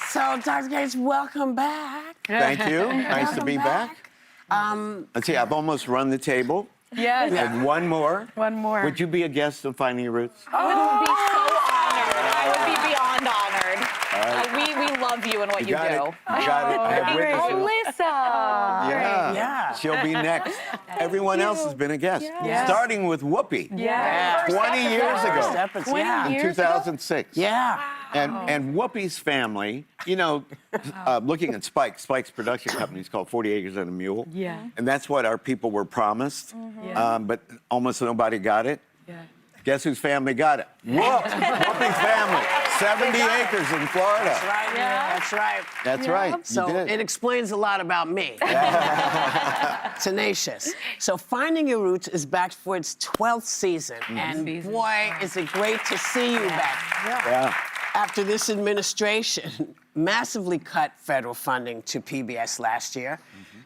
So, Dr. Gates, welcome back. Thank you. Nice to be back. Let's see, I've almost run the table. Yes. And one more. One more. Would you be a guest of Finding Your Roots? I would be so honored. I would be beyond honored. We love you and what you, do. You got it. I have witnesses. Lisa. Yeah. She'll be next. Everyone else has been a guest, starting with Whoopi. Yeah. 20 years ago. Yeah. In 2006. Yeah. And Whoopi's family, you know, looking at Spike's production company is called 40 Acres and a Mule. Yeah. And that's what our people were promised, but almost nobody got it. Yeah. Guess whose family got it? Whoopi's family. 70 acres in Florida. That's right. Yeah. That's right. That's right. You So did. it explains a lot about me. Tenacious. So Finding Your Roots is back for its 12th season. And boy, is it great to see you back. Yeah. After this administration massively cut federal funding to PBS last year,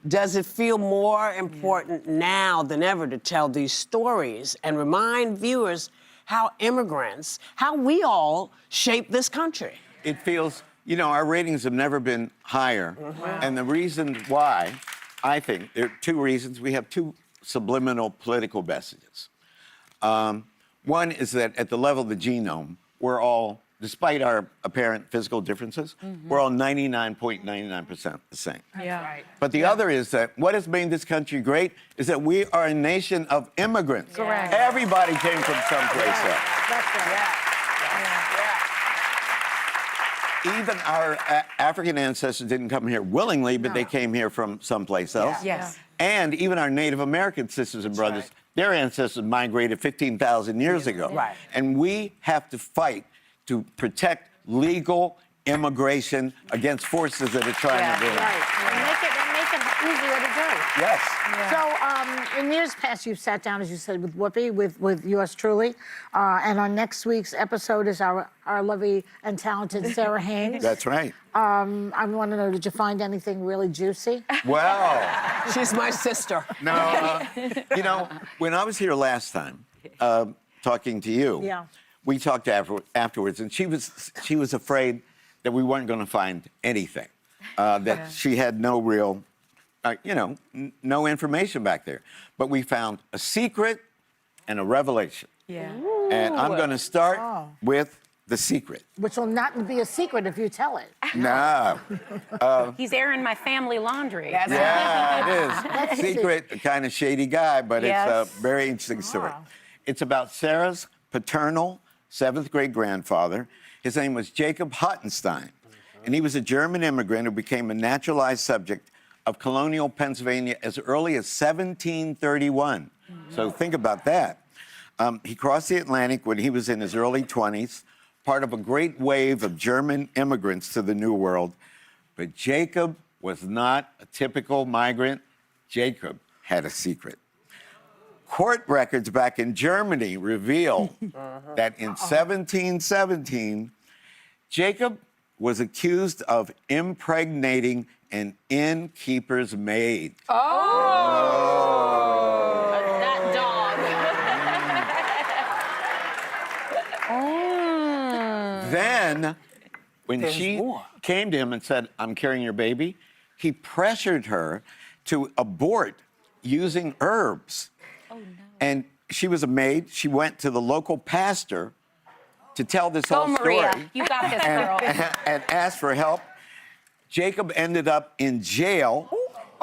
does it feel more important now than ever to tell these stories and remind viewers how immigrants, how we all shape this country? It feels, you know, our ratings have never been higher. And the reason why, I think, there are two reasons. We have two subliminal political messages. One is that at the level of the genome, we're all, despite our apparent physical differences, we're all 99.99% the same. Yeah. Right. But the other is that what has made this country great is that we are a nation of immigrants. Correct. Everybody came from someplace else. That's right. Even our African ancestors didn't come here willingly, but they came here from someplace else. Yes. And even our Native American sisters and brothers, their ancestors migrated 15,000 years ago. Right. And we have to fight to protect legal immigration against forces that are trying to do it. Right. And make it easier to do. Yes. So in years past, you've sat down, as you said, with Whoopi, with yours truly. And on next week's episode is our lovely and talented Sara Haines. That's right. I want to know, did you find anything really juicy? Well, She's my sister. no, you know, when I was here last time talking to you, we talked afterwards, and she was afraid that we weren't going to find anything, that she had no real, you know, no information back there. But we found a secret and a revelation. Yeah. And I'm going to start with the secret. Which will not be a secret if you tell it. No. He's airing my family laundry. Yeah, it is. Secret, a kind of shady guy, but it's a very interesting story. Wow. It's about Sarah's paternal 7th great-grandfather. His name was Jacob Hottenstein, and he was a German immigrant who became a naturalized subject of colonial Pennsylvania as early as 1731. So think about that. He crossed the Atlantic when he was in his early 20s, part of a great wave of German immigrants to the New World. But Jacob was not a typical migrant. Jacob had a secret. Court records back in Germany reveal that in 1717, Jacob was accused of impregnating an innkeeper's maid. That dog. Then, when she came to him and said, "I'm carrying your baby," he pressured her to abort using herbs. Oh, no. And she was a maid. She went to the local pastor to tell this whole Maria. story. You got this, girl. And asked for help. Jacob ended up in jail.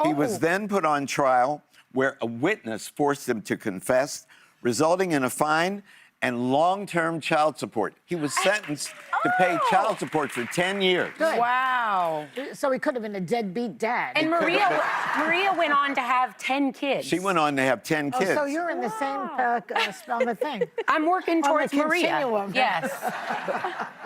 He was then put on trial where a witness forced him to confess, resulting in a fine and long-term child support. He was sentenced to pay child support for 10 years. Good. Wow. So he could have been a deadbeat dad. And Maria went on to have 10 kids. She went on to have 10 kids. So you're in the same spell the thing. I'm working towards the Maria. continuum. Yes.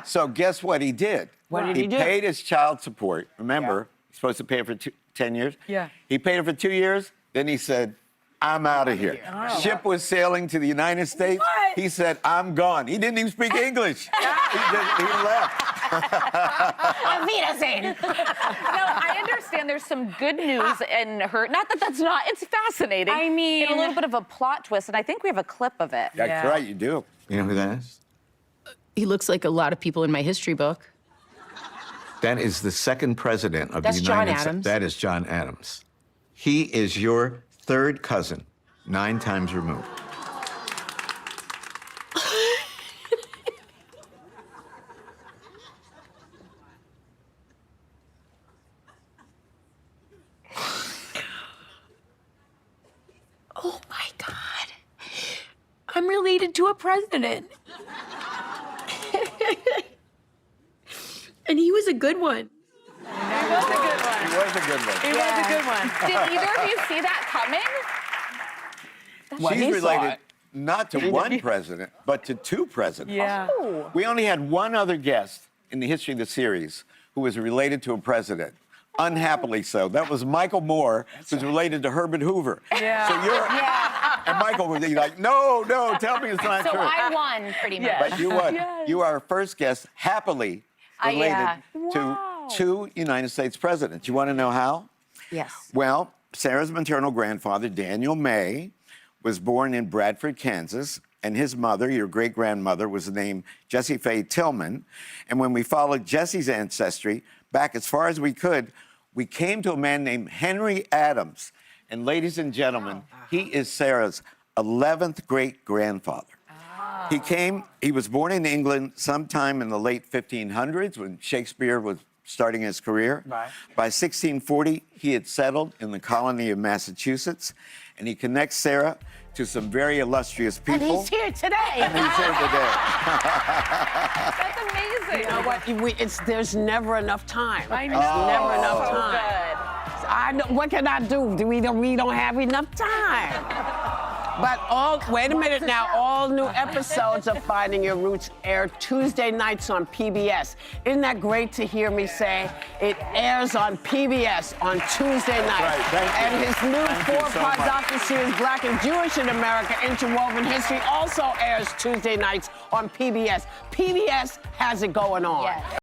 So guess what he did? What did he do? He paid his child support. Remember, he's supposed to pay it for 10 years? Yeah. He paid it for 2 years. Then he said, "I'm out of here." Ship was sailing to the United States. What? He said, "I'm gone." He didn't even speak English. he left. No, I understand there's some good news in her. Not that that's not, it's fascinating. I mean, and a little bit of a plot twist, and I think we have a clip of it. That's right, you do. You know who that is? He looks like a lot of people in my history book. That is the second president of That's the John United States. Adams. That is John Adams. He is your third cousin, 9 times removed. Oh my God. I'm related to a president. And he was a good one. He was a good one. He was a good one. Did either of you see that coming? Well, he She's saw related it. not to one president, but to 2 presidents. Yeah. We only had one other guest in the history of the series who was related to a president. Unhappily so. That was Michael Moore, who's related to Herbert Hoover. Yeah. So you're, and Michael was like, no, tell me it's not So true. I won, pretty much. But you won. Yes. You are our first guest happily related yeah. to 2 United States presidents. You want to know how? Yes. Well, Sarah's maternal grandfather, Daniel May, was born in Bradford, Kansas, and his mother, your great-grandmother, was named Jessie Faye Tillman. And when we followed Jessie's ancestry back as far as we could, we came to a man named Henry Adams. And ladies and gentlemen, he is Sarah's 11th great-grandfather. He was born in England sometime in the late 1500s when Shakespeare was starting his career. Right. By 1640, he had settled in the colony of Massachusetts, and he connects Sarah to some very illustrious people. And he's here today. And he's here today. That's amazing. You know what? There's never enough time. I know. There's never enough So time. good. What can I do? We don't have enough time. But wait a minute now, all new episodes of Finding Your Roots air Tuesday nights on PBS. Isn't that great to hear me say? It airs on PBS on Tuesday nights. Right, thank you. And his new Thank you so 4-part much. docuseries, Black and Jewish in America, Interwoven History, also airs Tuesday nights on PBS. PBS has it going on. Yes.